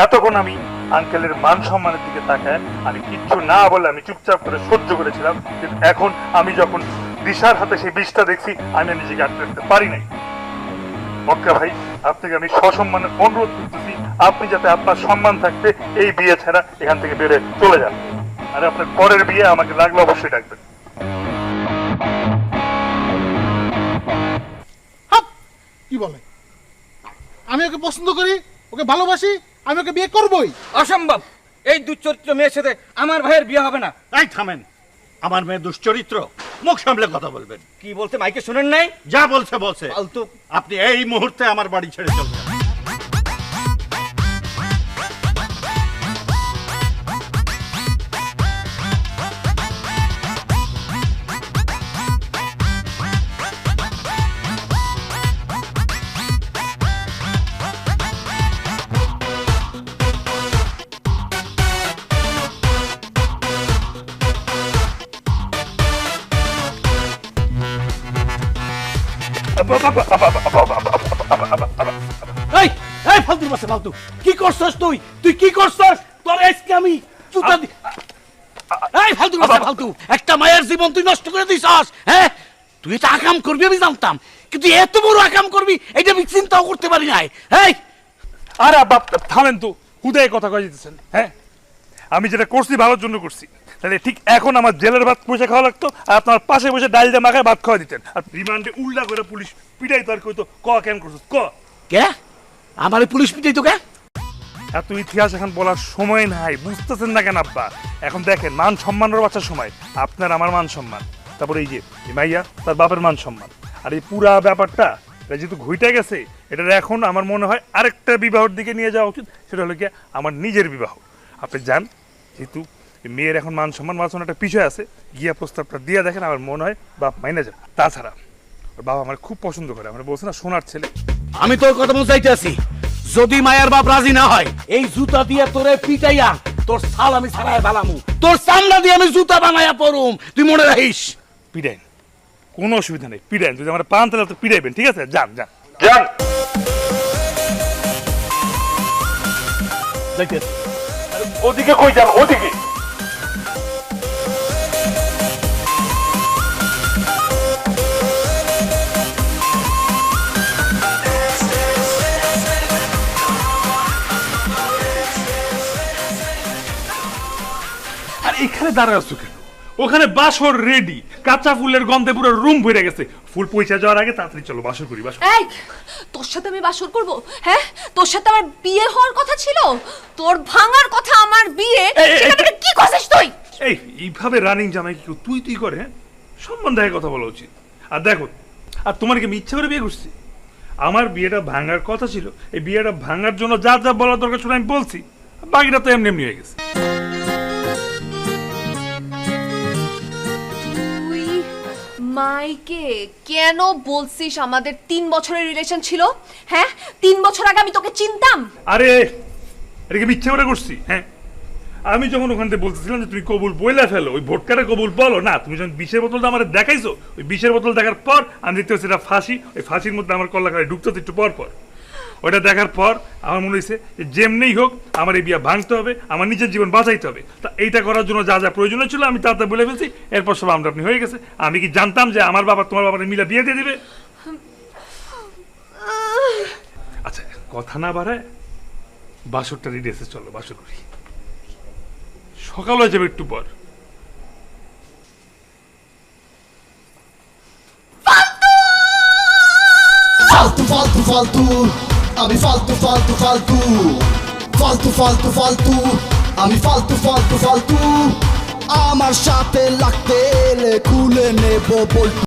এতক্ষণ আমি আঙ্কেলের মান সম্মানের দিকে তাকায় আমি কিচ্ছু না বলে আমি চুপচাপ করে সহ্য করেছিলাম, কিন্তু এখন আমি যখন দিশার হাতে সেই বিষটা দেখছি, আমি নিজেকে আটকে রাখতে পারি নাই। মক্কা ভাই, আপনাকে আমি সসম্মানে অনুরোধ করতেছি, আপনি যাতে আপনার সম্মান থাকতে এই বিয়ে ছাড়া এখান থেকে বেড়ে চলে যান। আর আপনার পরের বিয়ে আমাকে লাগলে অবশ্যই ডাকবেন। কি বলে? আমি ওকে পছন্দ করি, ওকে ভালোবাসি, আমি ওকে বিয়ে করবই। অসম্ভব, এই দুশ্চরিত্র মেয়ের সাথে আমার ভাইয়ের বিয়ে হবে না। এই থামেন, আমার মেয়ে দুশ্চরিত্র, মুখ সামলে কথা বলবেন। কি বলতে মাইকে শুনেন নাই? যা বলছে ফালতু। আপনি এই মুহূর্তে আমার বাড়ি ছেড়ে চলে যান। এই এই ফালতু বাসে ফালতু কি করছস তুই? তুই কি করছস? তোর আজকে আমি জুতা দি এই ফালতু কথা ফালতু, একটা মায়ের জীবন তুই নষ্ট করে দিছস। হ্যাঁ, তুই এটা আকাম করবি আমি জানতাম, কিন্তু এত বড় আকাম করবি এটা আমি চিন্তাও করতে পারি নাই। এই আরে বাপ থামেন তো, হুদায় কথা কয়ে দিতেছেন। হ্যাঁ, আমি যেটা করছি ভালোর জন্য করছি, তাহলে ঠিক এখন আমার জেলের ভাত পয়সা খাওয়া লাগতো, আর আপনার পাশে বসে ডাল দিয়ে মাখায় ভাত খাওয়া দিতেন, আর রিমান্ডে উল্টা করে পুলিশ পিটাই তো আর কইতো ক কেন করছিস ক। কে আমারে পুলিশ পিটাই তো কে? এত ইতিহাস এখন বলার সময় নাই, বুঝতেছেন না কেন আব্বা? এখন দেখেন, মান সম্মানের বাচ্চার সময় আপনার আমার মান সম্মান, তারপরে এই যে মাইয়া তার বাপের মান সম্মান, আর এই পুরা ব্যাপারটা এটা যেহেতু ঘুইটা গেছে, এটা এখন আমার মনে হয় আরেকটা বিবাহের দিকে নিয়ে যাওয়া উচিত, সেটা হলো কি আমার নিজের বিবাহ। আপনি যান, যেহেতু মেয়ের এখন মান সম্মান একটা পিছিয়ে আছে, গিয়া প্রস্তাবটা দিয়ে দেখেন, আমার মনে হয় বাপ মাইনা যাবে। তাছাড়া ওর বাবা আমার খুব পছন্দ করে, আমরা বলছি না সোনার ছেলে। আমি তোর কথা বুঝাইতে আছি, যদি মায়ের বাপ রাজি না হয় এই জুতা দিয়ে তোরে পিটাইয়া তোর ছাল আমি ছাড়াই বালামু, তোর চামড়া দিয়ে আমি জুতা বানাইয়া পরুম, তুই মনে রাখিস। পিটাইন, কোনো অসুবিধা নেই, পিটাইন, যদি আমার পান তাহলে তো পিটাইবেন, ঠিক আছে? যান যান যান। ওদিকে কই যান? ওদিকে আর এখানে দাঁড়ায় আছো কেন? ওখানে বাসর রেডি, কাঁচা ফুলের গন্ধে পুরো রুম ভরে গেছে। ফুল পয়সা যাওয়ার আগে তাড়াতাড়ি চলো, বাসর করি। বাসর এই, তোর সাথে আমি বাসর করব? হ্যাঁ, তোর সাথে আমার বিয়ে হওয়ার কথা ছিল, তোর ভাঙার কথা আমার বিয়ে, সেখানে কি করছিস তুই? এই এইভাবে রানিং জামাই কি তুই তুই করে? হ্যাঁ, সম্মান দেখে কথা বলা উচিত। আর দেখো, আর তোমার কি আমি ইচ্ছা করে বিয়ে করছি? আমার বিয়েটা ভাঙার কথা ছিল, এই বিয়েটা ভাঙার জন্য যা যা বলার দরকার ছিল আমি বলছি, বাকিটা তো এমনি এমনি হয়ে গেছে। মাইকে কেন বলছিস আমাদের 3 বছরের রিলেশন ছিল? হ্যাঁ, 3 বছর আগে আমি তোকে চিনতাম? আরে এটা কি ইচ্ছা করে করছি? হ্যাঁ, আমি যখন ওখান থেকে বলতেছিলাম যে তুমি কবুল বইলা ফেলো, ওই ভোটকারে কবুল বলো না, তুমি যখন 20-এর বোতলটা আমার দেখাইছো, ওই 20-এর বোতল দেখার পর আমি দেখতে পাচ্ছি এটা ফাঁসি, ওই ফাঁসির মধ্যে আমার কল্লা খাড়ি ঢুকতে একটু পর পর। ওইটা দেখার পর আমার মনে হয়েছে যে যেমনিই হোক আমার এই বিয়ে ভাঙতে হবে, আমার নিজের জীবন বাঁচাইতে হবে। তা এইটা করার জন্য যা যা প্রয়োজন ছিল আমি তাতে বলে ফেলছি, এরপর সব আমরা আপনি হয়ে গেছে। আমি কি জানতাম যে আমার বাবা তোমার বাবার মিলে বিয়ে দিয়ে দিবে? আচ্ছা, কথা না বাড়ায় বাসরটা রেডি আছে, চলো বাসর করি, সকাল হয়ে যাবে একটু পর। ফালতু ফালতু ফালতু, আমি ফালতু ফালতু ফালতু, ফালতু ফালতু ফালতু, আমি ফালতু ফালতু ফালতু, আমার সাথে লাগতে এলে খুলে নেব বলতু।